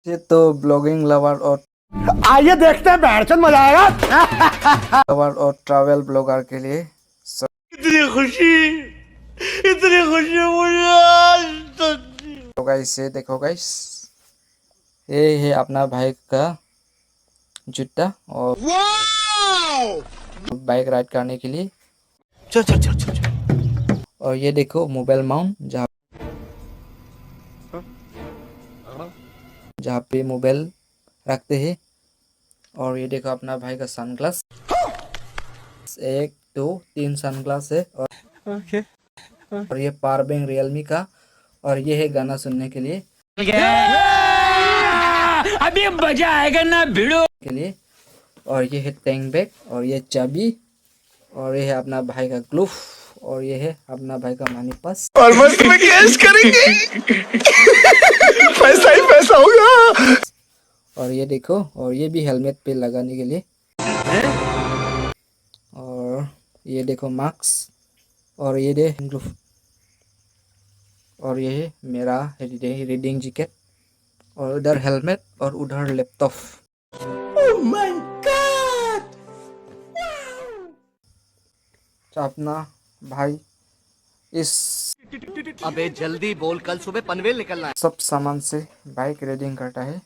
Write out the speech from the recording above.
ये तो blogging lover और आइए देखते हैं बैठचंद मजा आएगा। लवर और ट्रैवल ब्लॉगर के लिए इतनी खुशी मुझे आज तक। तो गाइस ये देखो गाइस, ये है अपना भाई का जूता और बाइक राइड करने के लिए। चल चल चल चल चल। और ये देखो मोबाइल माउंट जहाँ पे मोबाइल रखते हैं। और ये देखो अपना भाई का सनग्लास, 1 2 3 सनग्लास है। और ये पावर बैंक रियलमी का। और ये है गाना सुनने के लिए अभी मजा आएगा ना भिड़ो के लिए। और ये है टैंक बैग और ये चाबी। और ये है अपना भाई का ग्लूफ। और ये है अपना भाई का मनी पास। ऑलमोस्ट में कैश करेंगे। पैसा ही पैसा होगा। और ये देखो, और ये भी हेलमेट पे लगाने के लिए। और ये देखो मास्क। और ये दे ग्लूफ। और ये है मेरा रीडिंग जैकेट। और उधर हेलमेट और उधर लैपटॉप। Oh my God. तो अपना भाई इस अबे जल्दी बोल, कल सुबह पनवेल निकलना है। सब सामान से बाइक राइडिंग करता है।